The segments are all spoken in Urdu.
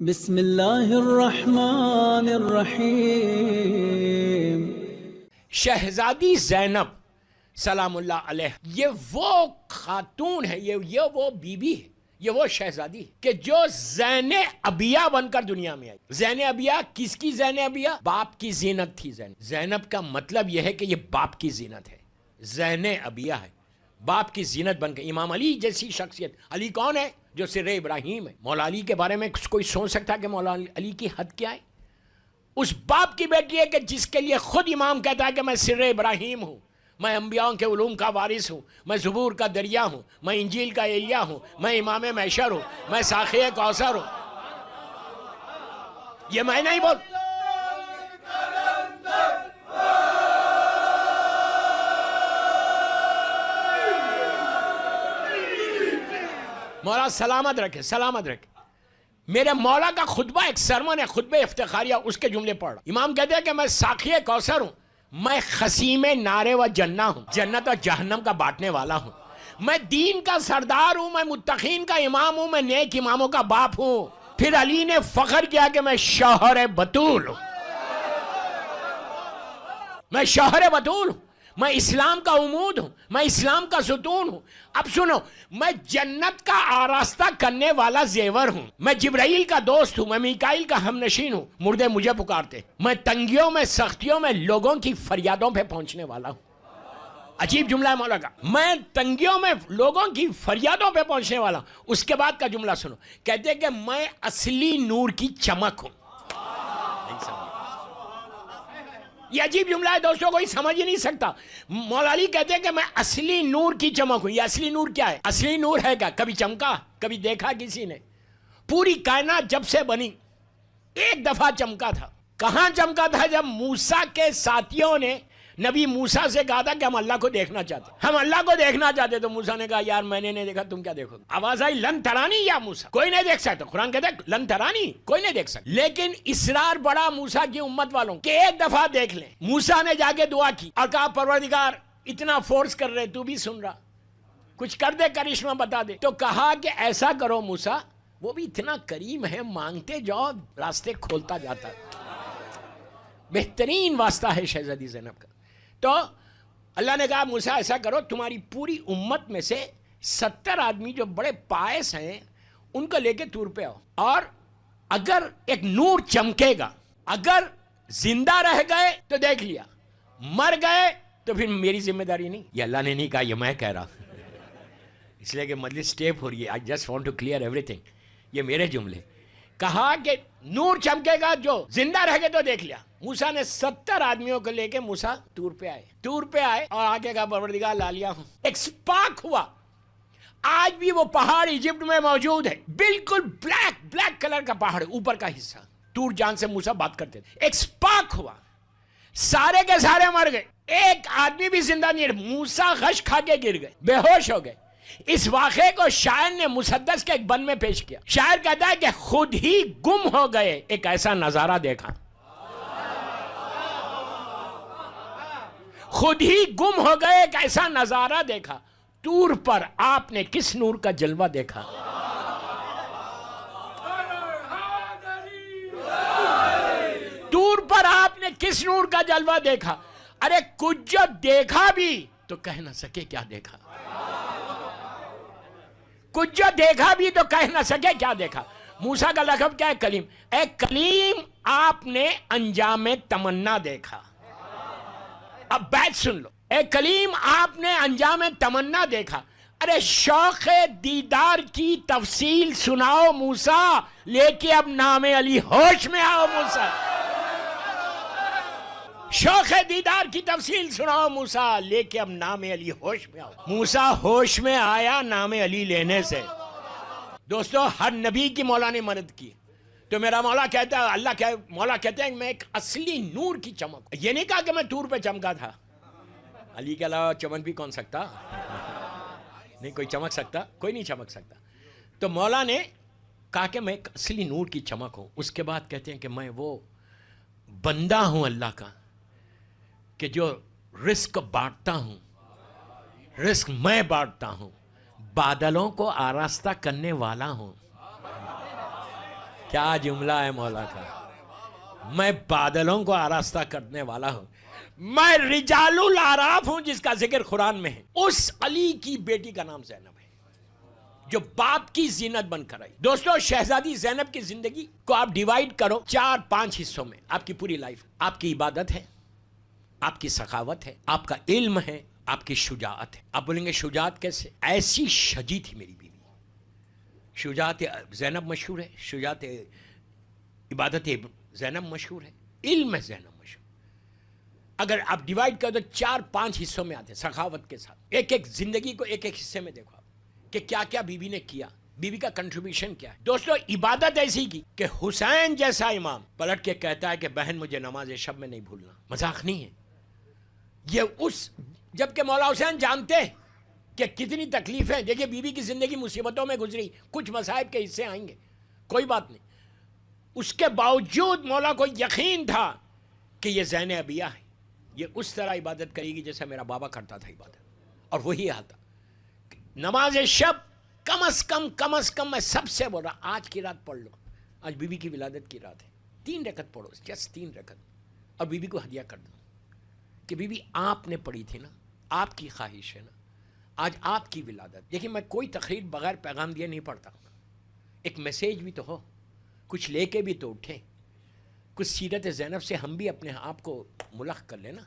بسم اللہ الرحمن الرحیم۔ شہزادی زینب سلام اللہ علیہ یہ وہ خاتون ہے، یہ وہ بیوی ہے، یہ وہ شہزادی ہے کہ جو زین ابیہ بن کر دنیا میں آئی۔ زین ابیہ کس کی زین ابیہ؟ باپ کی زینت تھی زینب۔ زینب کا مطلب یہ ہے کہ یہ باپ کی زینت ہے، زین ابیہ ہے، باپ کی زینت بن کے۔ امام علی جیسی شخصیت، علی کون ہے؟ جو سر ابراہیم ہے۔ مولا علی کے بارے میں کوئی سوچ سکتا کہ مولا علی کی حد کیا ہے؟ اس باپ کی بیٹی ہے کہ جس کے لیے خود امام کہتا ہے کہ میں سر ابراہیم ہوں، میں انبیاء کے علوم کا وارث ہوں، میں زبور کا دریا ہوں، میں انجیل کا ایلیا ہوں، میں امام محشر ہوں، میں ساقی کوثر ہوں۔ یہ میں نہیں بول، مولا سلامت رکھے، سلامت رکھے۔ میرے مولا کا خطبہ ایک سرمن ہے، خطبہ افتخاریہ، اس کے جملے پڑھ رہا۔ امام کہتے ہیں کہ میں ساقی کوثر ہوں، میں خسیم نار و جنہ ہوں، جنت و جہنم کا بانٹنے والا ہوں، میں دین کا سردار ہوں، میں متقین کا امام ہوں، میں نیک اماموں کا باپ ہوں۔ پھر علی نے فخر کیا کہ میں شوہر بطول ہوں، میں شوہر بطول ہوں، میں اسلام کا عمود ہوں، میں اسلام کا ستون ہوں۔ اب سنو، میں جنت کا آراستہ کرنے والا زیور ہوں، میں جبرائیل کا دوست ہوں، میں میکائیل کا ہم نشین ہوں، مردے مجھے پکارتے، میں تنگیوں میں سختیوں میں لوگوں کی فریادوں پہ پہنچنے والا ہوں۔ عجیب جملہ ہے مولا کا، میں تنگیوں میں لوگوں کی فریادوں پہ پہنچنے والا ہوں۔ اس کے بعد کا جملہ سنو، کہتے ہیں کہ میں اصلی نور کی چمک ہوں۔ نہیں سمجھے؟ یہ عجیب جملہ ہے دوستوں، کوئی سمجھ ہی نہیں سکتا۔ مولا علی کہتے ہیں کہ میں اصلی نور کی چمک ہوں۔ یہ اصلی نور کیا ہے؟ اصلی نور ہے کیا؟ کبھی چمکا؟ کبھی دیکھا کسی نے؟ پوری کائنات جب سے بنی ایک دفعہ چمکا تھا۔ کہاں چمکا تھا؟ جب موسیٰ کے ساتھیوں نے نبی موسیٰ سے کہا تھا کہ ہم اللہ کو دیکھنا چاہتے، ہم اللہ کو دیکھنا چاہتے، تو موسیٰ نے کہا یار میں نے نہیں دیکھا، تم کیا دیکھو گے؟ آواز آئی لن ترانی یا موسیٰ، کوئی نہیں دیکھ سکتا۔ قرآن کہتا ہے لن ترانی، کوئی نہیں دیکھ سکتا، لیکن اصرار بڑا موسیٰ کی امت والوں کہ ایک دفعہ دیکھ لیں۔ موسیٰ نے جا کے دعا کی اور کہا پروردگار اتنا فورس کر رہے، تو بھی سن رہا، کچھ کر دے، کرشمہ بتا دے۔ تو کہا کہ ایسا کرو موسیٰ، وہ بھی اتنا کریم ہے، مانگتے جاؤ راستے کھولتا جاتا۔ بہترین واسطہ ہے شہزادی زینب کا۔ تو اللہ نے کہا موسیٰ ایسا کرو، تمہاری پوری امت میں سے 70 آدمی جو بڑے پائس ہیں ان کو لے کے طور پہ آؤ، اور اگر ایک نور چمکے گا، اگر زندہ رہ گئے تو دیکھ لیا، مر گئے تو پھر میری ذمہ داری نہیں۔ یہ اللہ نے نہیں کہا، یہ میں کہہ رہا ہوں، اس لیے کہ مجلس ٹیپ ہو رہی ہے۔ I just want to clear everything، یہ میرے جملے۔ کہا کہ نور چمکے گا، جو زندہ رہ گئے تو دیکھ لیا۔ موسیٰ نے 70 آدمیوں کو لے کے موسیٰ طور پہ آئے اور آگے کہا پروردگار لا لیا ہوں۔ ایک سپارک ہوا، آج بھی وہ پہاڑ ایجپٹ میں موجود ہے، بالکل بلیک کلر کا پہاڑ، اوپر کا حصہ، طور جان سے موسیٰ بات کرتے تھے۔ ایک سپارک ہوا، سارے کے سارے مر گئے، ایک آدمی بھی زندہ نہیں رہا۔ موسیٰ غش کھا کے گر گئے، بے ہوش ہو گئے۔ اس واقعے کو شاعر نے مسدس کے ایک بند میں پیش کیا۔ شاعر کہتا ہے کہ خود ہی گم ہو گئے، ایک ایسا نظارہ دیکھا، خود ہی گم ہو گئے، ایک ایسا نظارہ دیکھا، طور پر آپ نے کس نور کا جلوہ دیکھا؟ طور پر آپ نے کس نور کا جلوہ دیکھا؟ ارے کچھ جو دیکھا بھی تو کہہ نہ سکے کیا دیکھا، کچھ جو دیکھا بھی تو کہہ نہ سکے کیا دیکھا۔ موسیٰ کا لقب کیا ہے؟ کلیم۔ اے کلیم، آپ نے انجام تمنا دیکھا۔ اب بیت سن لو، اے کلیم آپ نے انجام تمنا دیکھا۔ ارے شوق دیدار کی تفصیل سناؤ موسیٰ، لے کے اب نام علی ہوش میں آؤ موسیٰ۔ شوق دیدار کی تفصیل سناؤ موسیٰ، لے کے اب نام علی ہوش میں آؤ۔ موسیٰ ہوش میں آیا نام علی لینے سے۔ دوستو، ہر نبی کی مولا نے مدد کی، تو میرا مولا کہتا ہے، مولا کہتے ہیں میں ایک اصلی نور کی چمک۔ یہ نہیں کہا کہ میں طور پہ چمکا تھا، علی کے علاوہ چمک بھی کون سکتا؟ نہیں کوئی چمک سکتا، کوئی نہیں چمک سکتا۔ تو مولا نے کہا کہ میں ایک اصلی نور کی چمک ہوں۔ اس کے بعد کہتے ہیں کہ میں وہ بندہ ہوں اللہ کا کہ جو رزق بانٹتا ہوں، رزق میں بانٹتا ہوں، بادلوں کو آراستہ کرنے والا ہوں، کیا جملہ ہے مولا کا. میں بادلوں کو آراستہ کرنے والا ہوں. میں رجال الاعراف ہوں جس کا ذکر قرآن میں ہے. اس علی کی بیٹی کا نام زینب ہے جو باپ کی زینت بن کر آئی. دوستو شہزادی زینب کی زندگی کو آپ ڈیوائیڈ کرو 4-5 حصوں میں. آپ کی پوری لائف, آپ کی عبادت ہے, آپ کی سخاوت ہے, آپ کا علم ہے, آپ کی شجاعت ہے. آپ بولیں گے شجاعت کیسے؟ ایسی شجی تھی میری بیوی. شجاعت زینب مشہور ہے, شجاعت عبادت زینب مشہور ہے, علم زینب مشہور. اگر آپ ڈیوائیڈ کر دو 4-5 حصوں میں آتے ہیں سخاوت کے ساتھ. ایک ایک زندگی کو ایک ایک حصے میں دیکھو آپ کہ کیا کیا بیوی نے کیا, بیوی کا کنٹریبیوشن کیا ہے. دوستو عبادت ایسی کی کہ حسین جیسا امام پلٹ کے کہتا ہے کہ بہن مجھے نماز شب میں نہیں بھولنا. مذاق نہیں ہے یہ. اس جبکہ مولا حسین جانتے ہیں کہ کتنی تکلیفیں, دیکھیں بیوی کی زندگی مصیبتوں میں گزری, کچھ مصائب کے حصے آئیں گے, کوئی بات نہیں. اس کے باوجود مولا کو یقین تھا کہ یہ زین ابیہ ہے, یہ اس طرح عبادت کرے گی جیسا میرا بابا کرتا تھا عبادت. اور وہی حال تھا. نماز شب کم از کم میں سب سے بول رہا, آج کی رات پڑھ لو. آج بیوی کی ولادت کی رات ہے, 3 رکعت پڑھو, جس 3 رکعت, اور بیوی کو ہدیہ کر دو کہ بیوی آپ نے پڑھی تھی نا, آپ کی خواہش ہے نا, آج آپ کی ولادت. دیکھیں میں کوئی تقریر بغیر پیغام دیے نہیں پڑھتا. ایک میسیج بھی تو ہو, کچھ لے کے بھی تو اٹھیں, کچھ سیرت زینب سے ہم بھی اپنے آپ کو ملخ کر لینا.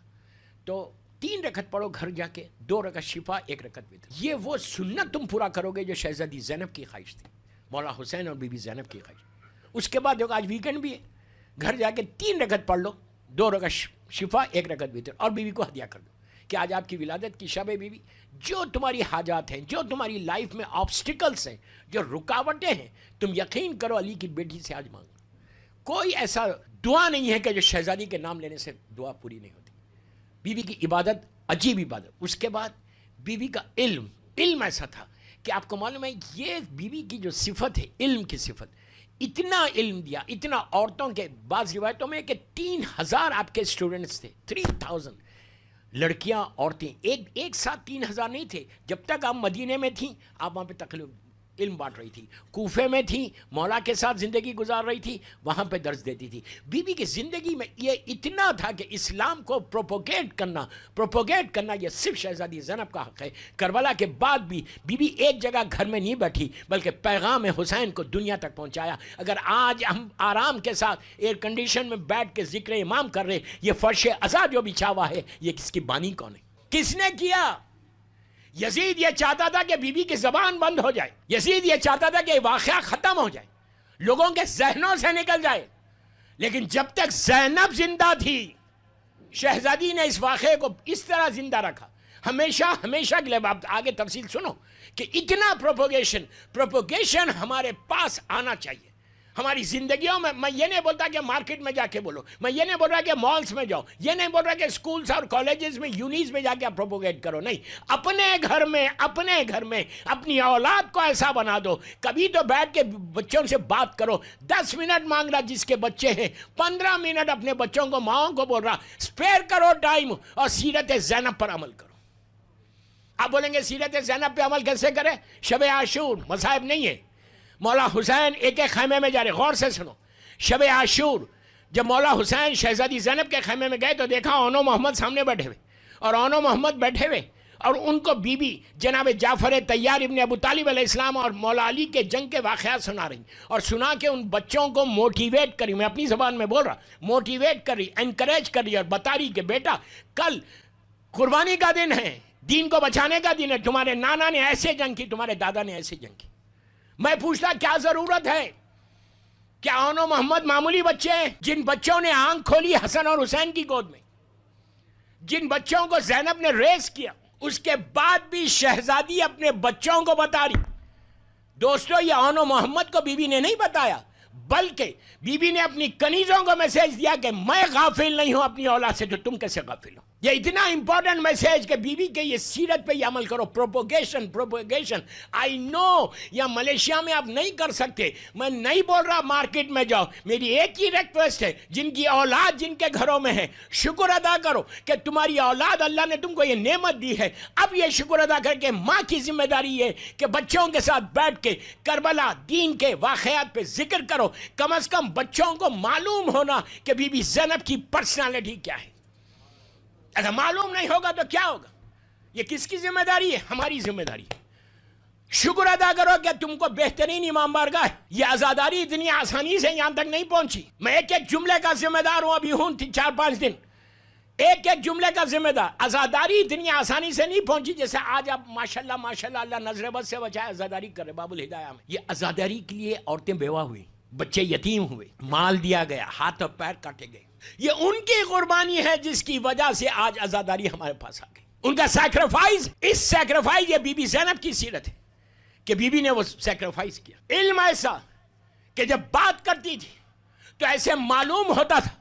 تو 3 رکعت پڑھو گھر جا کے, 2 رکعت شفا, 1 رکعت وتر. یہ وہ سنت تم پورا کرو گے جو شہزادی زینب کی خواہش تھی, مولا حسین اور بی بی زینب کی خواہش. اس کے بعد دیکھو آج ویکنڈ بھی ہے, گھر جا کے 3 رکعت پڑھ لو, 2 رکعت شفا, 1 رکعت وتر, اور بیوی کو ہدیہ کر دو کہ آج آپ کی ولادت کی شب ہے. بیوی جو تمہاری حاجات ہیں, جو تمہاری لائف میں آبسٹیکلس ہیں, جو رکاوٹیں ہیں, تم یقین کرو علی کی بیٹی سے آج مانگو. کوئی ایسا دعا نہیں ہے کہ جو شہزادی کے نام لینے سے دعا پوری نہیں ہوتی. بیوی کی عبادت عجیب عبادت. اس کے بعد بیوی کا علم ایسا تھا کہ آپ کو معلوم ہے یہ بیوی کی جو صفت ہے, علم کی صفت, اتنا علم دیا, اتنا. عورتوں کے بعض روایتوں میں کہ 3000 آپ کے اسٹوڈنٹس تھے, 3000 لڑکیاں, عورتیں, ایک ساتھ 3000 نہیں تھے. جب تک آپ مدینے میں تھیں آپ وہاں پہ تقریب علم بانٹ رہی تھی. کوفے میں تھیں, مولا کے ساتھ زندگی گزار رہی تھی, وہاں پہ درس دیتی تھی. بیوی کی زندگی میں یہ اتنا تھا کہ اسلام کو پروپوگیٹ کرنا یہ صرف شہزادی زینب کا حق ہے. کربلا کے بعد بھی بیوی ایک جگہ گھر میں نہیں بیٹھی بلکہ پیغام حسین کو دنیا تک پہنچایا. اگر آج ہم آرام کے ساتھ ایئر کنڈیشن میں بیٹھ کے ذکر امام کر رہے, یہ فرش عزا جو بچھا ہوا ہے, یہ کس کی بانی کون ہے, کس نے کیا؟ یزید یہ چاہتا تھا کہ بیوی کی زبان بند ہو جائے. یزید یہ چاہتا تھا کہ واقعہ ختم ہو جائے, لوگوں کے ذہنوں سے نکل جائے. لیکن جب تک زینب زندہ تھی شہزادی نے اس واقعے کو اس طرح زندہ رکھا. ہمیشہ کے لیے. آپ آگے تفصیل سنو کہ اتنا پروپوگیشن ہمارے پاس آنا چاہیے ہماری زندگیوں میں. میں یہ نہیں بولتا کہ مارکیٹ میں جا کے بولو, میں یہ نہیں بول رہا کہ مالز میں جاؤ, یہ نہیں بول رہا کہ اسکولز اور کالجز میں, یونیز میں جا کے آپ پروپوگیٹ کرو. نہیں, اپنے گھر میں اپنی اولاد کو ایسا بنا دو. کبھی تو بیٹھ کے بچوں سے بات کرو. 10 منٹ مانگ رہا جس کے بچے ہیں, 15 منٹ اپنے بچوں کو, ماؤں کو بول رہا اسپیئر کرو ٹائم, اور سیرت زینب پر عمل کرو. آپ بولیں گے سیرت زینب پہ عمل کیسے کرے؟ شب عاشور مصائب نہیں ہے. مولا حسین ایک خیمے میں جا رہے, غور سے سنو. شب عاشور جب مولا حسین شہزادی زینب کے خیمے میں گئے تو دیکھا اونو محمد سامنے بیٹھے ہوئے, اور اونو محمد بیٹھے ہوئے, اور ان کو بی بی جناب جعفر طیار ابن ابو طالب علیہ السلام اور مولا علی کے جنگ کے واقعات سنا رہی, اور سنا کے ان بچوں کو موٹیویٹ کری. میں اپنی زبان میں بول رہا, موٹیویٹ کر رہی, انکریج کر رہی, اور بتا رہی کہ بیٹا کل قربانی کا دن ہے, دین کو بچانے کا دن ہے. تمہارے نانا نے ایسے جنگ کی, تمہارے دادا نے ایسے جنگ کی. میں پوچھتا کیا ضرورت ہے؟ کیا اونو محمد معمولی بچے ہیں؟ جن بچوں نے آنکھ کھولی حسن اور حسین کی گود میں, جن بچوں کو زینب نے ریس کیا, اس کے بعد بھی شہزادی اپنے بچوں کو بتا رہی. دوستو یہ اونو محمد کو بی بی نے نہیں بتایا, بلکہ بی بی نے اپنی کنیزوں کو میسیج دیا کہ میں غافل نہیں ہوں اپنی اولاد سے, تو تم کیسے غافل ہو. یہ اتنا امپورٹنٹ میسیج کہ بیوی کے یہ سیرت پہ یہ عمل کرو. پروپوگیشن آئی نو یا ملیشیا میں آپ نہیں کر سکتے. میں نہیں بول رہا مارکیٹ میں جاؤ, میری ایک ہی ریکویسٹ ہے, جن کی اولاد جن کے گھروں میں ہے شکر ادا کرو کہ تمہاری اولاد اللہ نے تم کو یہ نعمت دی ہے. اب یہ شکر ادا کر کے ماں کی ذمہ داری ہے کہ بچوں کے ساتھ بیٹھ کے کربلا دین کے واقعات پہ ذکر کرو, کم از کم بچوں کو معلوم ہونا کہ بی بی زینب کی پرسنالٹی کیا ہے. اگر معلوم نہیں ہوگا تو کیا ہوگا؟ یہ کس کی ذمہ داری ہے؟ ہماری ذمہ داری ہے. شکر ادا کرو کہ تم کو بہترین امام بارگاہ ہے. یہ عزاداری اتنی آسانی سے یہاں تک نہیں پہنچی. میں ایک ایک جملے کا ذمہ دار ہوں، ابھی ہوں 4-5 دن، ایک ایک جملے کا ذمہ دار. عزاداری اتنی آسانی سے نہیں پہنچی جیسے آج آپ ماشاءاللہ ماشاءاللہ اللہ نظر بد سے بچائے عزاداری کر رہے باب الہدایہ میں. یہ عزاداری کے لیے عورتیں بیوہ ہوئی، بچے یتیم ہوئے، مال دیا گیا، ہاتھ اور پیر کاٹے گئے. یہ ان کی قربانی ہے جس کی وجہ سے آج عزاداری ہمارے پاس آ گئی. ان کا سیکریفائز، اس سیکریفائز، یہ بی بی زینب کی سیرت ہے کہ بی بی نے وہ سیکریفائز کیا. علم ایسا کہ جب بات کرتی تھی تو ایسے معلوم ہوتا تھا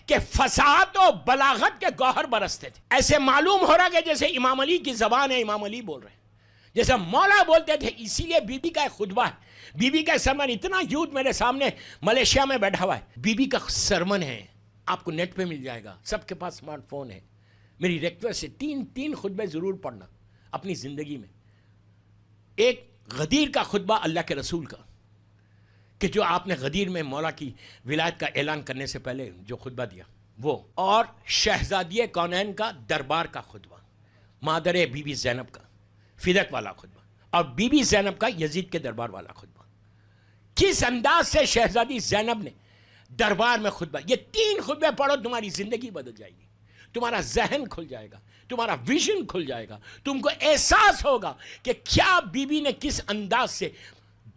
کہ فصاحت و بلاغت کے گوہر برستے تھے. ایسے معلوم ہو رہا کہ جیسے امام علی کی زبان ہے، امام علی بول رہے ہیں، جیسے مولا بولتے تھے. اسی لیے بی بی کا ایک خطبہ ہے. بی بی کا سرمن، اتنا یوتھ میرے سامنے ملیشیا میں بیٹھا ہوا ہے، بی بی کا سرمن ہے، آپ کو نیٹ پہ مل جائے گا، سب کے پاس اسمارٹ فون ہے. میری ریکویسٹ ہے 3 خطبے ضرور پڑھنا اپنی زندگی میں. ایک غدیر کا خطبہ اللہ کے رسول کا، کہ جو آپ نے غدیر میں مولا کی ولایت کا اعلان کرنے سے پہلے جو خطبہ دیا وہ، اور شہزادی کونین کا دربار کا خطبہ، مادر بی بی زینب کا فدق والا خطبہ، اور بی بی زینب کا یزید کے دربار والا خطبہ. کس انداز سے شہزادی زینب نے دربار میں خطبہ، یہ 3 خطبے پڑھو تمہاری زندگی بدل جائے گی، تمہارا ذہن کھل جائے گا، تمہارا ویژن کھل جائے گا، تم کو احساس ہوگا کہ کیا بی بی نے کس انداز سے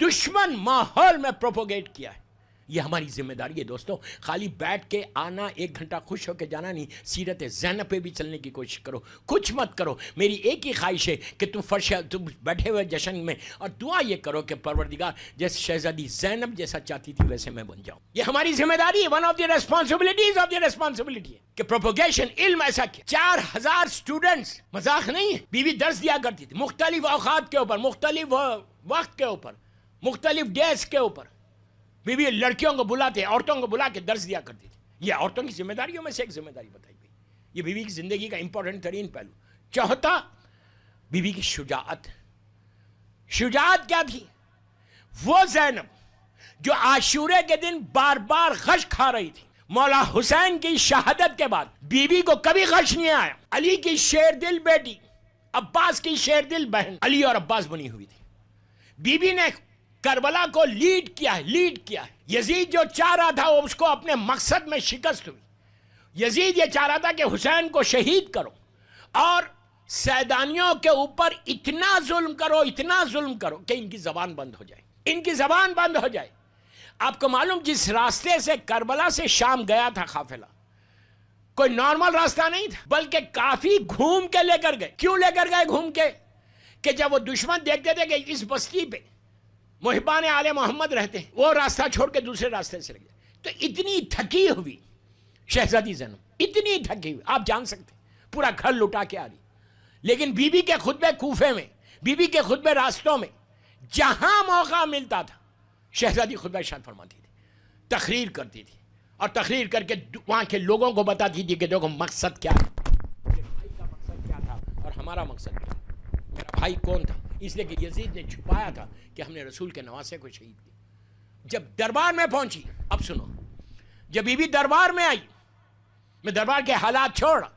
دشمن ماحول میں پروپوگیٹ کیا ہے. یہ ہماری ذمہ داری ہے دوستوں. خالی بیٹھ کے آنا، 1 گھنٹہ خوش ہو کے جانا نہیں، سیرت زینب پہ بھی چلنے کی کوشش کرو. کچھ مت کرو. میری ایک ہی خواہش ہے کہ تم بیٹھے ہوئے جشن میں اور دعا یہ کرو کہ پروردگار جیسے شہزادی زینب جیسا چاہتی تھی ویسے میں بن جاؤں. یہ ہماری ذمہ داری ہے. One of the responsibilities of the responsibility ہے کہ پروپوگیشن، علم ایسا کیا. 4000 اسٹوڈنٹس، مذاق نہیں ہے. بی بی درس دیا کرتی تھی مختلف اوقات کے اوپر، مختلف وقت کے اوپر، مختلف ڈیز کے اوپر. بی بی لڑکیوں کو بلاتے، عورتوں کو بلا کے درس دیا کرتی تھی. یہ عورتوں کی ذمہ داریوں میں سے ایک ذمہ داری بتائی گئی. یہ بی بی کی زندگی کا امپورٹنٹ ترین پہلو. چوتھا، بی بی کی شجاعت. شجاعت کیا تھی؟ وہ زینب جو عاشورے کے دن بار بار غش کھا رہی تھی. مولا حسین کی شہادت کے بعد بی بی کو کبھی غش نہیں آیا. علی کی شیر دل بیٹی، عباس کی شیر دل بہن، علی اور عباس بنی ہوئی تھی. بی بی نے کربلا کو لیڈ کیا ہے. یزید جو چاہ رہا تھا وہ اس کو اپنے مقصد میں شکست ہوئی. یزید یہ چاہ رہا تھا کہ حسین کو شہید کرو اور سیدانیوں کے اوپر اتنا ظلم کرو کہ ان کی زبان بند ہو جائے. آپ کو معلوم، جس راستے سے کربلا سے شام گیا تھا قافلہ، کوئی نارمل راستہ نہیں تھا، بلکہ کافی گھوم کے لے کر گئے. کیوں لے کر گئے گھوم کے؟ کہ جب وہ دشمن دیکھتے تھے کہ اس بستی پہ محبان آل محمد رہتے ہیں، وہ راستہ چھوڑ کے دوسرے راستے سے لگے. تو اتنی تھکی ہوئی شہزادی زینب، اتنی تھکی ہوئی، آپ جان سکتے پورا گھر لٹا کے آ رہی. لیکن بی بی کے خطبے کوفے میں، بی بی کے خطبے راستوں میں، جہاں موقع ملتا تھا شہزادی خطبہ ارشاد فرماتی تھی، تقریر کرتی تھی، اور تقریر کر کے وہاں کے لوگوں کو بتاتی تھی کہ دیکھو مقصد کیا ہے، میرے بھائی کا مقصد کیا تھا اور ہمارا مقصد کیا تھا. میرا بھائی کون تھا؟ اس لیے کہ یزید نے چھپایا تھا کہ ہم نے رسول کے نواسے کو شہید کیا. جب دربار میں پہنچی، اب سنو، جب بی بی دربار میں آئی، میں دربار کے حالات چھوڑا،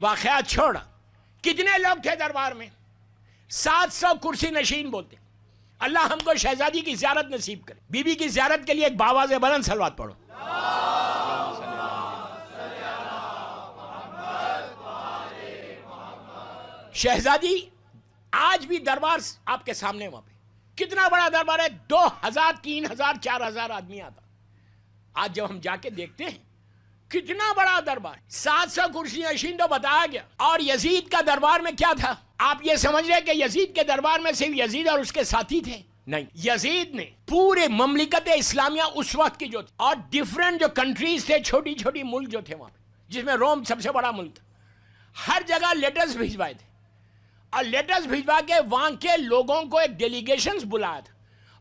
واقعات چھوڑا. کتنے لوگ تھے دربار میں؟ 700 کرسی نشین بولتے. اللہ ہم کو شہزادی کی زیارت نصیب کرے. بی بی کی زیارت کے لیے ایک باواز بلند صلوات پڑھو. شہزادی آج بھی دربار آپ کے سامنے، وہاں پہ کتنا بڑا دربار ہے، 2000 3000 4000 آدمی آتا. آج جب ہم جا کے دیکھتے ہیں کتنا بڑا دربار، 700 کرسی نشین تو بتایا گیا. اور یزید کا دربار میں کیا تھا؟ آپ یہ سمجھ رہے کہ یزید کے دربار میں صرف یزید اور اس کے ساتھی تھے؟ نہیں، یزید نے پورے مملکت اسلامیہ اس وقت کی جو تھی، اور ڈیفرنٹ جو کنٹریز تھے، چھوٹی چھوٹی ملک جو تھے وہاں پہ، جس میں روم سب سے بڑا ملک تھا، ہر جگہ لیٹرز بھیجوائے تھے. اور لیٹرز بھیجوا کے وہاں کے لوگوں کو ایک ڈیلیگیشنز بلایا تھا،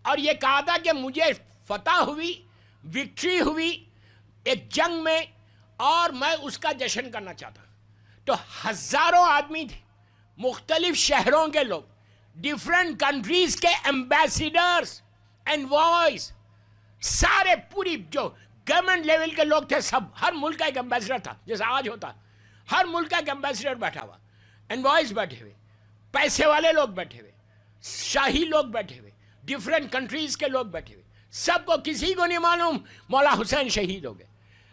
اور یہ کہا تھا کہ مجھے فتح ہوئی، وکٹری ہوئی ایک جنگ میں، اور میں اس کا جشن کرنا چاہتا. تو ہزاروں آدمی تھے، مختلف شہروں کے لوگ، ڈیفرنٹ کنٹریز کے ایمبیسیڈرز اینڈ وائس، سارے پوری جو گورنمنٹ لیول کے لوگ تھے سب, ہر ملک کا ایک امبیسڈر تھا جیسا آج ہوتا, ہر ملک کا ایک امبیسڈر بیٹھا ہوا, انوائز بیٹھے ہوئے, پیسے والے لوگ بیٹھے ہوئے, شاہی لوگ بیٹھے ہوئے, ڈفرینٹ کنٹریز کے لوگ بیٹھے ہوئے, سب کو کسی کو نہیں معلوم مولا حسین شہید ہو گئے.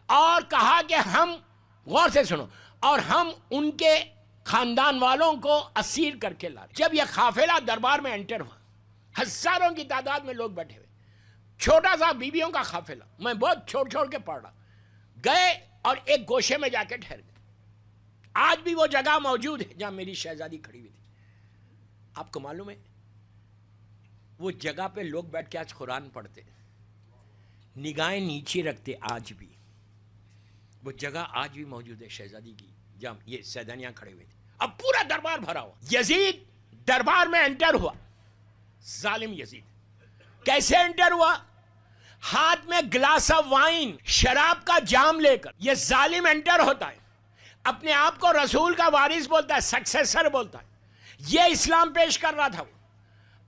اور کہا کہ ہم, غور سے سنو, اور ہم ان کے خاندان والوں کو اسیر کر کے لائے. جب یہ قافلہ دربار میں انٹر ہوا, ہزاروں کی تعداد میں لوگ بیٹھے ہوئے, چھوٹا سا بیویوں کا قافلہ, میں بہت چھوڑ کے پڑھ رہا, گئے اور ایک گوشے میں جا کے ٹھہر گئے. آج بھی وہ جگہ موجود ہے جہاں میری شہزادی کھڑی ہوئی تھی. آپ کو معلوم ہے وہ جگہ پہ لوگ بیٹھ کے آج قرآن پڑھتے, نگاہیں نیچے رکھتے, آج بھی وہ جگہ آج بھی موجود ہے شہزادی کی جہاں یہ سیدانیاں کھڑے ہوئے تھے. اب پورا دربار بھرا ہوا. یزید دربار میں انٹر ہوا, ظالم یزید. کیسے انٹر ہوا؟ ہاتھ میں گلاس آف وائن, شراب کا جام لے کر یہ ظالم انٹر ہوتا ہے. اپنے آپ کو رسول کا وارث بولتا ہے, سکسیسر بولتا ہے. یہ اسلام پیش کر رہا تھا.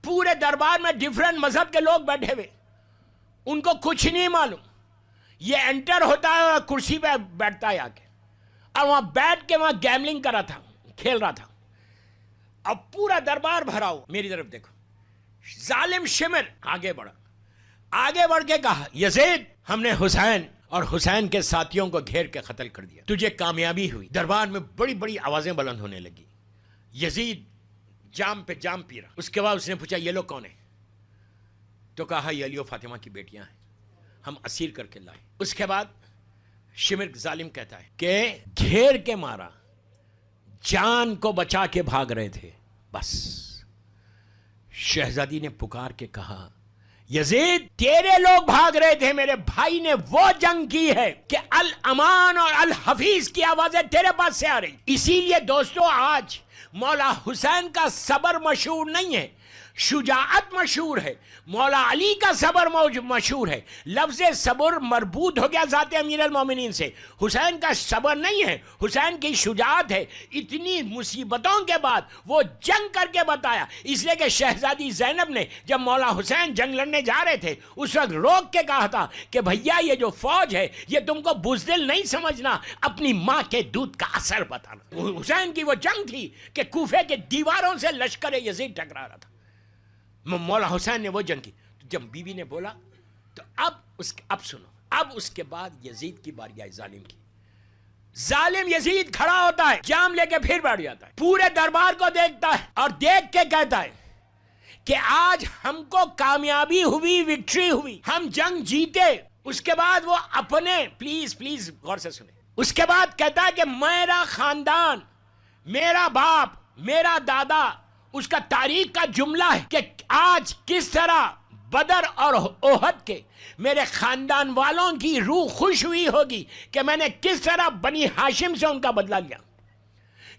پورے دربار میں ڈیفرنٹ مذہب کے لوگ بیٹھے ہوئے, ان کو کچھ نہیں معلوم. یہ انٹر ہوتا ہے اور کرسی پہ بیٹھتا ہے آ کے, اور وہاں بیٹھ کے وہاں گیملنگ کر رہا تھا, کھیل رہا تھا. اب پورا دربار بھرا ہو. میری طرف دیکھو, ظالم شمر آگے بڑھا, آگے بڑھ کے کہا, یزید ہم نے حسین اور حسین کے ساتھیوں کو گھیر کے قتل کر دیا, تجھے کامیابی ہوئی. دربار میں بڑی بڑی آوازیں بلند ہونے لگی. یزید جام پہ جام پی رہا. اس کے بعد اس نے پوچھا یہ لوگ کون ہیں؟ تو کہا یہ علی و فاطمہ کی بیٹیاں ہیں, ہم اسیر کر کے لائے. اس کے بعد شمر ظالم کہتا ہے کہ گھیر کے مارا, جان کو بچا کے بھاگ رہے تھے. بس شہزادی نے پکار کے کہا, یزید تیرے لوگ بھاگ رہے تھے, میرے بھائی نے وہ جنگ کی ہے کہ الامان اور الحفیظ کی آوازیں تیرے پاس سے آ رہی. اسی لیے دوستو آج مولا حسین کا صبر مشہور نہیں ہے, شجاعت مشہور ہے. مولا علی کا صبر مشہور ہے. لفظ صبر مربوط ہو گیا ذات امیر المومنین سے. حسین کا صبر نہیں ہے, حسین کی شجاعت ہے. اتنی مصیبتوں کے بعد وہ جنگ کر کے بتایا. اس لیے کہ شہزادی زینب نے جب مولا حسین جنگ لڑنے جا رہے تھے اس وقت روک کے کہا تھا کہ بھیا یہ جو فوج ہے یہ تم کو بزدل نہیں سمجھنا, اپنی ماں کے دودھ کا اثر بتانا. حسین کی وہ جنگ تھی کہ کوفے کے دیواروں سے لشکر یزید ٹکرا رہا تھا. مولا حسین نے وہ جنگ کی. جب بی بی نے بولا تو اب سنو, اب اس کے بعد یزید کی باری آئی, ظالم کی. ظالم یزید کھڑا ہوتا ہے, جام لے کے پھر بیٹھ جاتا ہے, پورے دربار کو دیکھتا ہے اور دیکھ کے کہتا ہے کہ آج ہم کو کامیابی ہوئی, وکٹری ہوئی, ہم جنگ جیتے. اس کے بعد وہ اپنے, پلیز غور سے سنیں, اس کے بعد کہتا ہے کہ میرا خاندان, میرا باپ, میرا دادا, اس کا تاریخ کا جملہ ہے کہ آج کس طرح بدر اور احد کے میرے خاندان والوں کی روح خوش ہوئی ہوگی کہ میں نے کس طرح بنی ہاشم سے ان کا بدلہ لیا.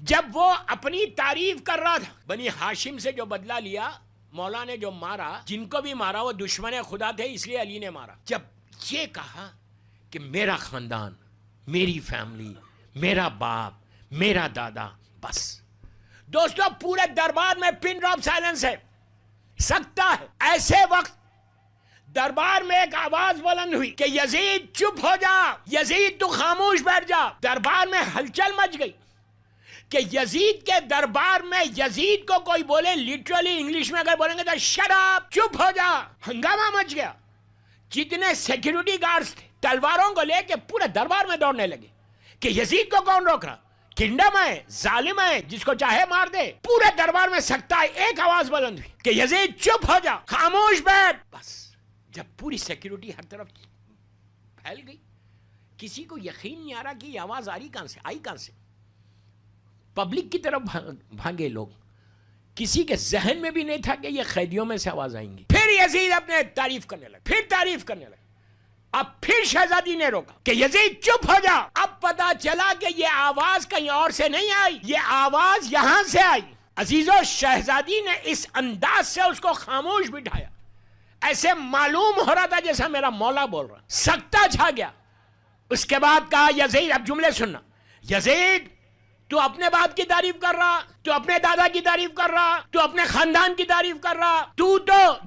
جب وہ اپنی تعریف کر رہا تھا, بنی ہاشم سے جو بدلہ لیا, مولا نے جو مارا, جن کو بھی مارا وہ دشمن خدا تھے, اس لیے علی نے مارا. جب یہ کہا کہ میرا خاندان, میری فیملی, میرا باپ, میرا دادا, بس دوستو پورے دربار میں پن ڈراپ سائلنس ہے. سکتا ہے ایسے وقت دربار میں ایک آواز بلند ہوئی کہ یزید چپ ہو جا, یزید تو خاموش بیٹھ جا. دربار میں ہلچل مچ گئی کہ یزید کے دربار میں یزید کو کوئی بولے, لٹرلی انگلش میں اگر بولیں گے تو شٹ اپ, چپ ہو جا. ہنگامہ مچ گیا. جتنے سیکیورٹی گارڈز تھے تلواروں کو لے کے پورے دربار میں دوڑنے لگے کہ یزید کو کون روک رہا, کنڈم ہے, ظالم ہے, جس کو چاہے مار دے. پورے دربار میں سکتا ہے. ایک آواز بلند ہوئی کہ یزید چپ ہو جا, خاموش بیٹھ. بس جب پوری سیکیورٹی ہر طرف پھیل گئی, کسی کو یقین نہیں آ رہا کہ یہ آواز آئی کہاں سے. پبلک کی طرف بھاگے لوگ, کسی کے ذہن میں بھی نہیں تھا کہ یہ قیدیوں میں سے آواز آئیں گی. پھر یزید اپنے تعریف کرنے لگا, اب پھر شہزادی نے روکا کہ یزید چپ ہو جا. اب پتا چلا کہ یہ آواز کہیں اور سے نہیں آئی, یہ آواز یہاں سے آئی. عزیزو, شہزادی نے اس انداز سے اس کو خاموش بٹھایا, ایسے معلوم ہو رہا تھا جیسا میرا مولا بول رہا. سکتہ چھا گیا. اس کے بعد کہا یزید, اب جملے سننا, یزید تو اپنے باپ کی تعریف کر رہا, تو اپنے دادا کی تعریف کر رہا, تو اپنے خاندان کی تعریف کر رہا, تو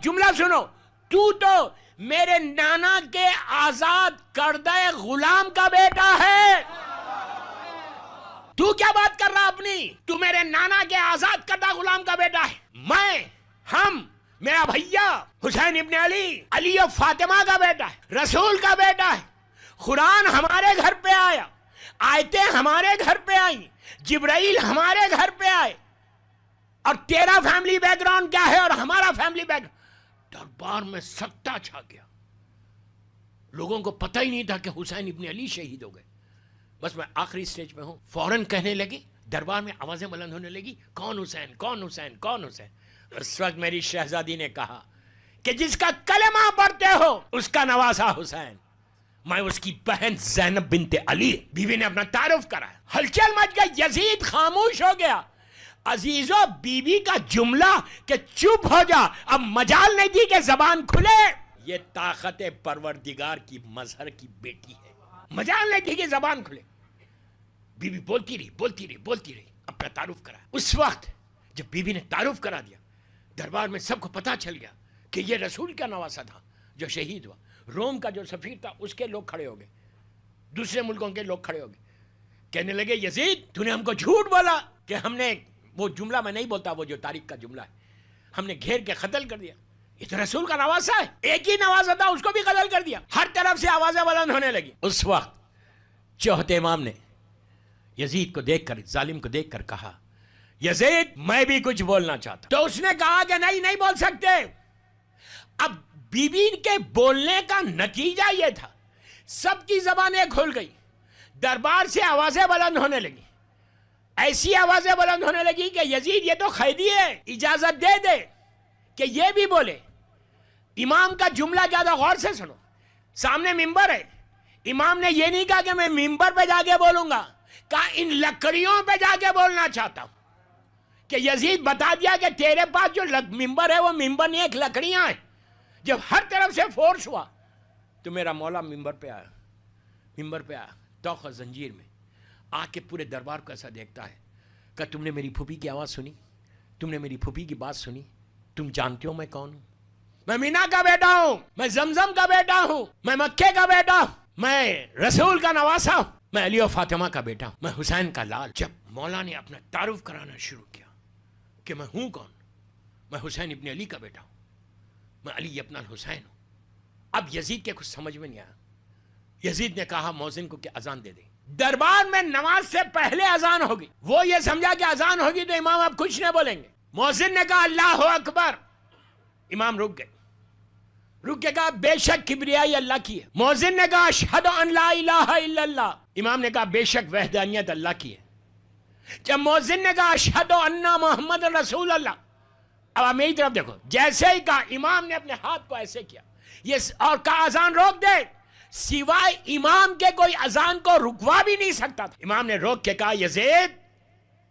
جملہ سنو, تو میرے نانا کے آزاد کردہ غلام کا بیٹا ہے. تو کیا بات کر رہا اپنی؟ تو میرے نانا کے آزاد کردہ غلام کا بیٹا ہے. ہم میرا بھیا حسین ابن علی، علی و فاطمہ کا بیٹا ہے، رسول کا بیٹا ہے. قرآن ہمارے گھر پہ آیا، آیتیں ہمارے گھر پہ آئیں، جبرائیل ہمارے گھر پہ آئے. اور تیرا فیملی بیک گراؤنڈ کیا ہے اور ہمارا فیملی بیک گراؤنڈ؟ دربار میں سکتہ چھا گیا. لوگوں کو پتہ ہی نہیں تھا کہ حسین ابن علی شہید ہو گئے. بس میں آخری سٹیج پہ ہوں. فوراً کہنے لگی، دربار میں آوازیں بلند ہونے لگی، کون حسین، کون حسین، کون حسین. اس وقت میری شہزادی نے کہا کہ جس کا کلمہ پڑھتے ہو اس کا نواسا حسین. میں اس کی بہن زینب بنت علی. بیوی نے اپنا تعارف کرایا. ہلچل مچ گئی. یزید خاموش ہو گیا. عزیزو، بیوی کا جملہ کہ چپ ہو جا اب مجال نہیں دی کہ زبان کھلے. یہ طاقت پروردگار کی مظہر کی بیٹی ہے. مجال نہیں دی کہ زبان کھلے. بیوی بولتی رہی اپنا تعارف کرایا. اس وقت جب بیوی نے تعارف کرا دیا، دربار میں سب کو پتا چل گیا کہ یہ رسول کا نواسا تھا جو شہید ہوا. روم کا جو سفیر تھا اس کے لوگ کھڑے ہو گئے، دوسرے ملکوں کے لوگ کھڑے ہو گئے. کہنے لگے یزید تو نے ہم کو جھوٹ بولا کہ ہم نے وہ جملہ میں نہیں بولتا، وہ جو تاریخ کا جملہ ہے، ہم نے گھیر کے قتل کر دیا. یہ تو رسول کا نواسا ہے، ایک ہی نواسا تھا، اس کو بھی قتل کر دیا. ہر طرف سے آوازیں بلند ہونے لگی. اس وقت چوتھے امام نے یزید کو دیکھ کر، ظالم کو دیکھ کر کہا، یزید میں بھی کچھ بولنا چاہتا. تو اس نے کہا کہ نہیں بول سکتے. اب بی بی کے بولنے کا نتیجہ یہ تھا، سب کی زبانیں کھل گئی، دربار سے آوازیں بلند ہونے لگی. ایسی آوازیں بلند ہونے لگی کہ یزید یہ تو قیدی ہے، اجازت دے دے کہ یہ بھی بولے. امام کا جملہ زیادہ غور سے سنو. سامنے ممبر ہے. امام نے یہ نہیں کہا کہ میں ممبر پہ جا کے بولوں گا، کہا ان لکڑیوں پہ جا کے بولنا چاہتا ہوں. کہ یزید بتا دیا کہ تیرے پاس جو ممبر ہے وہ ممبر نہیں، ایک لکڑیاں ہیں. جب ہر طرف سے فورس ہوا تو میرا مولا ممبر پہ آیا توق و زنجیر میں آ کے پورے دربار کو ایسا دیکھتا ہے کہ تم نے میری پھوپھی کی آواز سنی، تم نے میری پھوپھی کی بات سنی، تم جانتے ہو میں کون ہوں؟ میں مینا کا بیٹا ہوں، میں زمزم کا بیٹا ہوں، میں مکے کا بیٹا ہوں، میں رسول کا نواسا ہوں، میں علی و فاطمہ کا بیٹا ہوں، میں حسین کا لال. جب مولا نے اپنا تعارف کرانا شروع کیا کہ میں ہوں کون، میں حسین ابن علی کا بیٹا ہوں، میں علی ابن الحسین ہوں. اب یزید کے کچھ سمجھ میں نہیں آیا. یزید نے کہا مؤذن کو کہ اذان دے دے. دربار میں نماز سے پہلے اذان ہوگی. وہ یہ سمجھا کہ اذان ہوگی تو امام اب کچھ نہیں بولیں گے. مؤذن نے کہا اللہ اکبر. امام رک کے کہا بے شک کبریائی اللہ کی ہے. مؤذن نے کہا اشہد ان لا الہ الا اللہ. امام نے کہا بے شک وحدانیت اللہ کی ہے. جب مؤذن نے کہا اشہد ان محمد رسول اللہ، اب میری طرف دیکھو، جیسے ہی کہا امام نے اپنے ہاتھ کو ایسے کیا اور کہا اذان روک دے. سوائے امام کے کوئی اذان کو رکوا بھی نہیں سکتا تھا. امام نے روک کے کہا یزید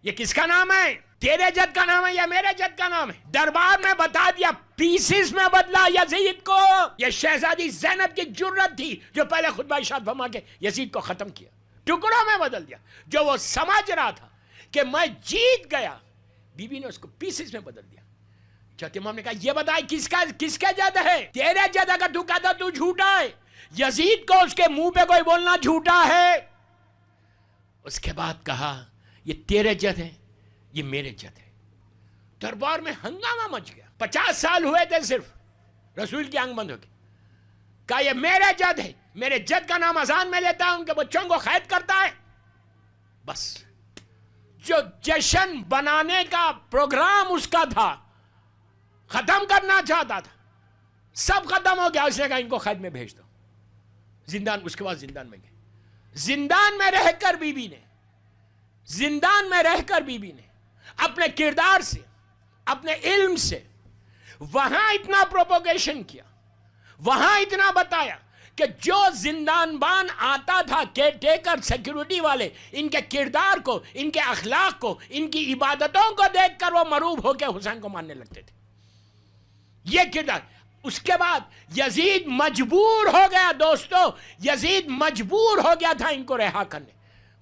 یہ کس کا نام ہے؟ تیرے جد کا نام ہے یا میرے جد کا نام ہے؟ دربار میں بتا دیا، پیسز میں بدلا یزید کو. یہ شہزادی زینب کی جرت تھی جو پہلے خطبہ ارشاد فرما کے یزید کو ختم کیا، ٹکڑوں میں بدل دیا. جو وہ سمجھ رہا تھا کہ میں جیت گیا، بی بی نے اس کو پیسز میں بدل دیا. چوتھے امام نے کہا یہ بتائے کس کا جد ہے؟ تیرے جد. اگر تو کہتا تو جھوٹا ہے. یزید کو اس کے منہ پہ کوئی بولنا جھوٹا ہے. اس کے بعد کہا یہ تیرے جد ہے، یہ میرے جد ہے. دربار میں ہنگامہ مچ گیا. 50 سال ہوئے تھے صرف رسول کی آنکھ بند ہو گئی. کہا یہ میرے جد ہے، میرے جد کا نام اذان میں لیتا ہے، ان کے بچوں کو قید کرتا ہے. بس جو جشن بنانے کا پروگرام اس کا تھا، ختم کرنا چاہتا تھا، سب ختم ہو گیا. اس نے کہا ان کو قید میں بھیج دو. زندان. اس کے بعد زندان میں گئے. زندان میں رہ کر بی بی نے اپنے کردار سے، اپنے علم سے وہاں اتنا پروپوگیشن کیا، وہاں اتنا بتایا کہ جو زندان بان آتا تھا، کیئر ٹیکر، سیکیورٹی والے، ان کے کردار کو، ان کے اخلاق کو، ان کی عبادتوں کو دیکھ کر وہ مروب ہو کے حسین کو ماننے لگتے تھے. یہ کردار. اس کے بعد یزید مجبور ہو گیا. دوستو یزید مجبور ہو گیا تھا ان کو رہا کرنے.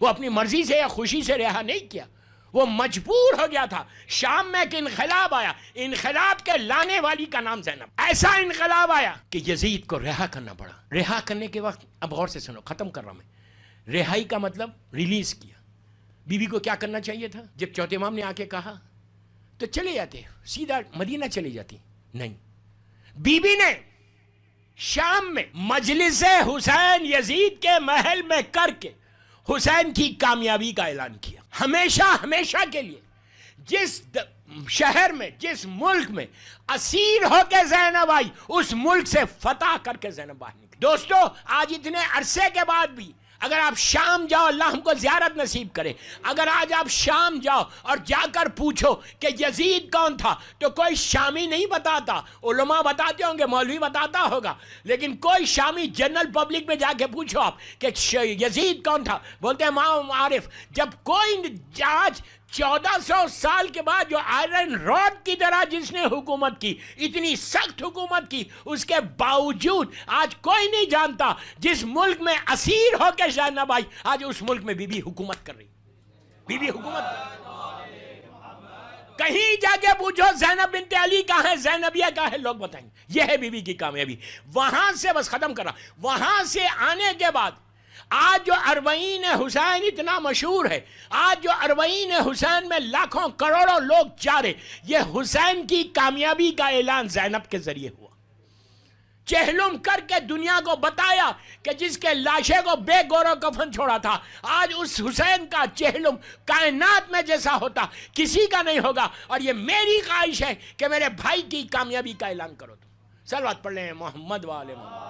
وہ اپنی مرضی سے یا خوشی سے رہا نہیں کیا. وہ مجبور ہو گیا تھا. شام میں ایک انقلاب آیا, انقلاب کے لانے والی کا نام زینب. ایسا انقلاب آیا کہ یزید کو رہا کرنا پڑا. رہا کرنے کے وقت, اب غور سے سنو, ختم کر رہا میں, رہائی کا مطلب ریلیز کیا. بی بی کو کیا کرنا چاہیے تھا؟ جب چوتھے امام نے آ کے کہا تو چلے جاتے, سیدھا مدینہ چلی جاتی. نہیں, بی بی نے شام میں مجلس حسین یزید کے محل میں کر کے حسین کی کامیابی کا اعلان کیا. ہمیشہ ہمیشہ کے لیے جس شہر میں, جس ملک میں اسیر ہو کے زینب آئی, اس ملک سے فتح کر کے زینب باہر نکلی. دوستو, آج اتنے عرصے کے بعد بھی اگر آپ شام جاؤ, اللہ ہم کو زیارت نصیب کرے, اگر آج آپ شام جاؤ اور جا کر پوچھو کہ یزید کون تھا, تو کوئی شامی نہیں بتاتا. علماء بتاتے ہوں گے, مولوی بتاتا ہوگا, لیکن کوئی شامی جنرل پبلک میں جا کے پوچھو آپ کہ یزید کون تھا, بولتے ہیں امام عارف. جب کوئی آج 1400 سال کے بعد جو آئرن راڈ کی طرح جس نے حکومت کی, اتنی سخت حکومت کی, اس کے باوجود آج کوئی نہیں جانتا جس ملک میں اسیر ہو کے زینب آئی, آج اس ملک میں بی بی حکومت کر رہی. بی بی حکومت کر رہی. کہیں جا کے پوچھو زینب بنت علی کہاں ہے, زینبیہ کہاں ہے, لوگ بتائیں گے. یہ ہے بی بی کی کامیابی. وہاں سے بس ختم کرا. وہاں سے آنے کے بعد آج جو اربعین حسین اتنا مشہور ہے, آج جو اربعین حسین میں لاکھوں کروڑوں لوگ جا رہے, یہ حسین کی کامیابی کا اعلان زینب کے ذریعے ہوا. چہلم کر کے دنیا کو بتایا کہ جس کے لاشے کو بے گورو کفن چھوڑا تھا, آج اس حسین کا چہلم کائنات میں جیسا ہوتا کسی کا نہیں ہوگا. اور یہ میری خواہش ہے کہ میرے بھائی کی کامیابی کا اعلان کرو. تو صلوات پڑھ لیں محمد و آل محمد.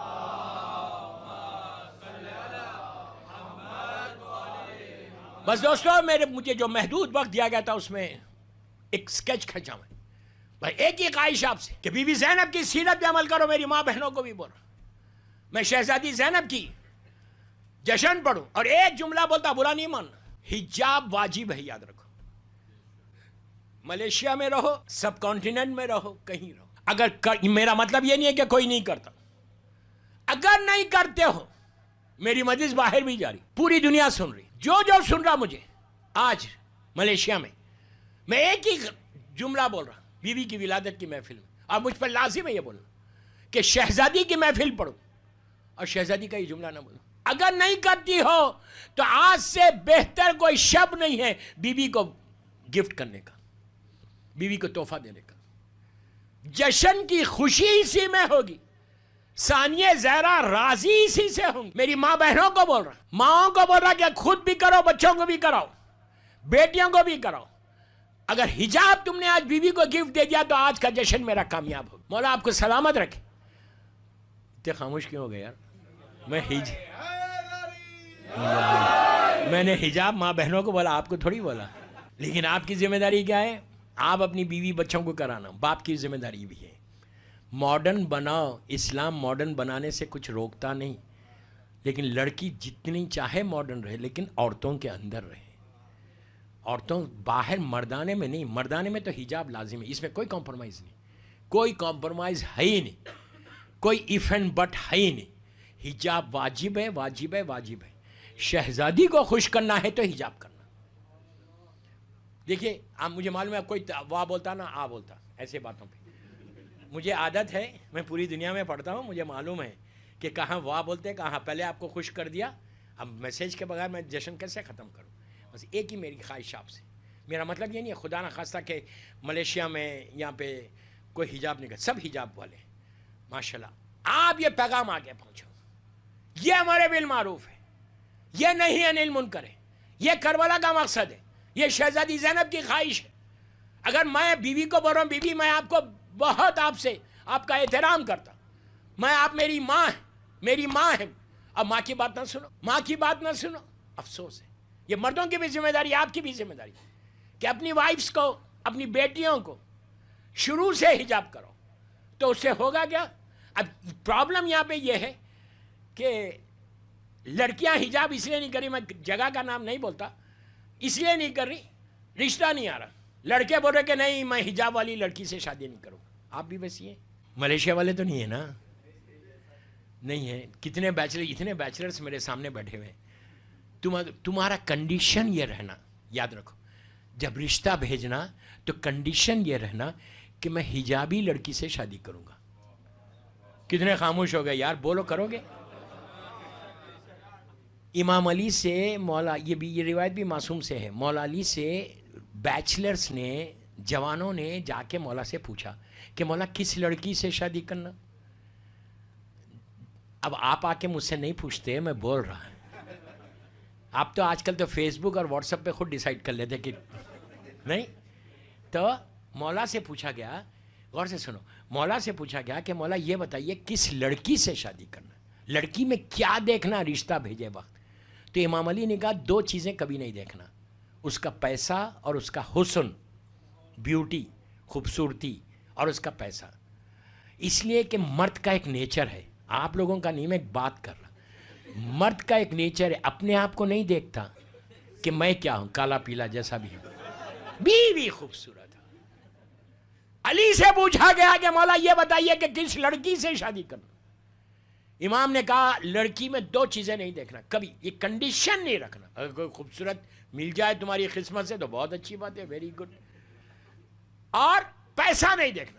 بس دوستو, مجھے جو محدود وقت دیا گیا تھا اس میں ایک سکیچ کھینچا میں. بھائی ایک ہی خواہش آپ سے کہ بی بی زینب کی سیرت پہ عمل کرو. میری ماں بہنوں کو بھی بول رہا, میں شہزادی زینب کی جشن پڑھوں اور ایک جملہ بولتا, برا نہیں ماننا, حجاب واجب ہے, یاد رکھو. ملیشیا میں رہو, سب کانٹیننٹ میں رہو, کہیں رہو, اگر میرا مطلب یہ نہیں ہے کہ کوئی نہیں کرتا, اگر نہیں کرتے ہو, میری مجلس باہر بھی جاری, پوری دنیا سن رہی, جو سن رہا مجھے آج ملیشیا میں ایک ہی جملہ بول رہا, بی بی کی ولادت کی محفل میں, اور مجھ پر لازم ہے یہ بولنا کہ شہزادی کی محفل پڑھو اور شہزادی کا یہ جملہ نہ بولو. اگر نہیں کرتی ہو تو آج سے بہتر کوئی شب نہیں ہے بی بی کو گفٹ کرنے کا, بی بی کو تحفہ دینے کا. جشن کی خوشی اسی میں ہوگی, ثانیہ زہرا راضی اسی سے ہوں. میری ماں بہنوں کو بول رہا, ماؤں کو بول رہا کہ خود بھی کرو, بچوں کو بھی کراؤ, بیٹیوں کو بھی کراؤ. اگر حجاب تم نے آج بی بی کو گفٹ دے دیا تو آج کا جشن میرا کامیاب ہو. مولا آپ کو سلامت رکھے. اتنے خاموش کیوں ہو گئے یار؟ میں نے حجاب ماں بہنوں کو بولا, آپ کو تھوڑی بولا. لیکن آپ کی ذمہ داری کیا ہے؟ آپ اپنی بیوی بچوں کو کرانا, باپ کی ذمہ داری بھی ہے. ماڈرن بناؤ, اسلام ماڈرن بنانے سے کچھ روکتا نہیں, لیکن لڑکی جتنی چاہے ماڈرن رہے, لیکن عورتوں کے اندر رہے. عورتوں باہر, مردانے میں نہیں. مردانے میں تو حجاب لازم ہے, اس میں کوئی کمپرومائز نہیں, کوئی کمپرومائز ہے ہی نہیں, کوئی ایف اینڈ بٹ ہے ہی نہیں. حجاب واجب ہے, واجب ہے, واجب ہے. شہزادی کو خوش کرنا ہے تو حجاب کرنا. دیکھیے, آپ مجھے معلوم ہے کوئی واہ بولتا نا آ بولتا, ایسے باتوں پہ مجھے عادت ہے, میں پوری دنیا میں پڑھتا ہوں, مجھے معلوم ہے کہ کہاں واہ بولتے, کہاں پہلے آپ کو خوش کر دیا, اب میسیج کے بغیر میں جشن کیسے ختم کروں. بس ایک ہی میری خواہش آپ سے, میرا مطلب یہ نہیں ہے خدا نہ خواستہ کہ ملیشیا میں یہاں پہ کوئی حجاب نہیں کر, سب حجاب والے ماشاءاللہ. آپ یہ پیغام آگے پہنچو, یہ ہمارے بالمعروف ہے, یہ نہیں انل منکر ہے, یہ کربلا کا مقصد ہے, یہ شہزادی زینب کی خواہش ہے. اگر میں بیوی کو بول رہا ہوں, بیوی میں آپ کو بہت آپ سے آپ کا احترام کرتا, میں آپ میری ماں ہے, میری ماں ہے. اب ماں کی بات نہ سنو, ماں کی بات نہ سنو, افسوس ہے. یہ مردوں کی بھی ذمہ داری, آپ کی بھی ذمہ داری کہ اپنی وائفز کو, اپنی بیٹیوں کو شروع سے حجاب کرو. تو اس سے ہوگا کیا؟ اب پرابلم یہاں پہ یہ ہے کہ لڑکیاں حجاب اس لیے نہیں کر رہی, میں جگہ کا نام نہیں بولتا, اس لیے نہیں کر رہی رشتہ نہیں آ رہا. لڑکے بول رہے کہ نہیں میں حجاب والی لڑکی سے شادی نہیں کروں. آپ بھی ویسی ہیں. ملیشیا والے تو نہیں ہیں نا؟ نہیں ہیں. کتنے بیچلر, اتنے بیچلرز میرے سامنے بیٹھے ہوئے ہیں. تمہارا کنڈیشن یہ رہنا, یاد رکھو, جب رشتہ بھیجنا تو کنڈیشن یہ رہنا کہ میں حجابی لڑکی سے شادی کروں گا. کتنے خاموش ہو گئے یار, بولو کرو گے؟ امام علی سے مولا, یہ روایت بھی معصوم سے ہے, مولا علی سے بیچلرز نے, جوانوں نے جا کے مولا سے پوچھا کہ مولا کس لڑکی سے شادی کرنا. اب آپ آ کے مجھ سے نہیں پوچھتے, میں بول رہا ہوں. آپ تو آج کل تو فیس بک اور واٹس ایپ پہ خود ڈیسائیڈ کر لیتے کہ نہیں. تو مولا سے پوچھا گیا, غور سے سنو, مولا سے پوچھا گیا کہ مولا یہ بتائیے کس لڑکی سے شادی کرنا, لڑکی میں کیا دیکھنا رشتہ بھیجے وقت. تو امام علی نے کہا 2 چیزیں کبھی نہیں دیکھنا, اس کا پیسہ اور اس کا حسن, بیوٹی, خوبصورتی اور اس کا پیسہ. اس لیے کہ مرد کا ایک نیچر ہے, آپ لوگوں کا نہیں, میں ایک بات کر رہا, مرد کا ایک نیچر ہے, اپنے آپ کو نہیں دیکھتا کہ میں کیا ہوں, کالا پیلا جیسا بھی ہوں. بیوی خوبصورت ہے. علی سے پوچھا گیا کہ مولا یہ بتائیے کہ کس لڑکی سے شادی کرنا. امام نے کہا لڑکی میں 2 چیزیں نہیں دیکھنا کبھی, یہ کنڈیشن نہیں رکھنا. اگر کوئی خوبصورت مل جائے تمہاری قسمت سے تو بہت اچھی بات ہے, ویری گڈ. اور پیسہ نہیں دیکھنا.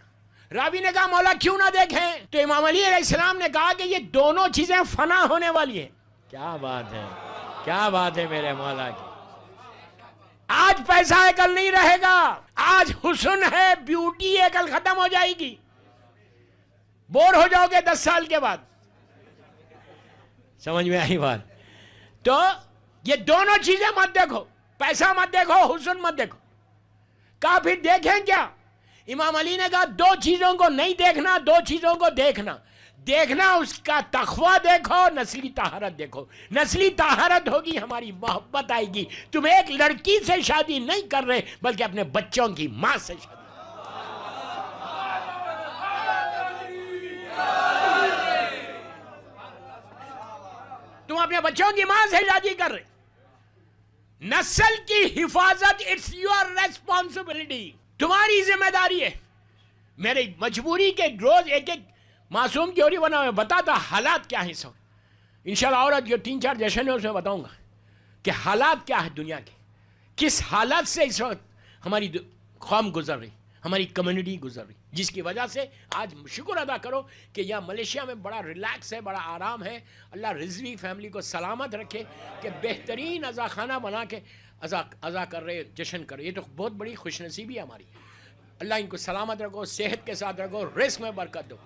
راوی نے کہا مولا کیوں نہ دیکھیں؟ تو امام علی علیہ السلام نے کہا کہ یہ دونوں چیزیں فنا ہونے والی ہیں. کیا بات ہے, کیا بات ہے میرے مولا کی. آج پیسہ ہے کل نہیں رہے گا, آج حسن ہے, بیوٹی ہے, کل ختم ہو جائے گی. بور ہو جاؤ گے 10 سال کے بعد. سمجھ میں آئی بات؟ تو یہ دونوں چیزیں مت دیکھو, پیسہ مت دیکھو, حسن مت دیکھو. کہا پھر دیکھیں کیا؟ امام علی نے کہا 2 چیزوں کو نہیں دیکھنا, 2 چیزوں کو دیکھنا. دیکھنا اس کا تقوی دیکھو, نسلی طہارت دیکھو. نسلی طہارت ہوگی, ہماری محبت آئے گی. تم ایک لڑکی سے شادی نہیں کر رہے بلکہ اپنے بچوں کی ماں سے شادی. تم اپنے بچوں کی ماں سے شادی کر رہے. نسل کی حفاظت اٹس یور ریسپانسبلٹی, تمہاری ذمہ داری ہے. میری مجبوری کے روز ایک ایک معصوم کی بنا میں بتاتا حالات کیا ہیں. سب انشاءاللہ اور جو 3-4 جشن ہے اس میں بتاؤں گا کہ حالات کیا ہے دنیا کے, کس حالات سے اس وقت ہماری قوم گزر رہی, ہماری کمیونٹی گزر رہی, جس کی وجہ سے آج شکر ادا کرو کہ یہاں ملیشیا میں بڑا ریلیکس ہے, بڑا آرام ہے. اللہ رضوی فیملی کو سلامت رکھے کہ بہترین عزا خانہ بنا کے عزا کر رہے, جشن کر رہے. یہ تو بہت بڑی خوش نصیبی ہے ہماری. اللہ ان کو سلامت رکھو, صحت کے ساتھ رکھو, رزق میں برکت دو.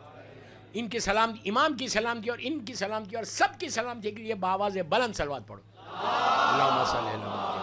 ان کی سلامتی, امام کی سلامتی اور ان کی سلامتی اور سب کی سلامتی کے لیے بآواز بلند صلوات پڑھو. اللہم صلی اللہ علیہ وسلم.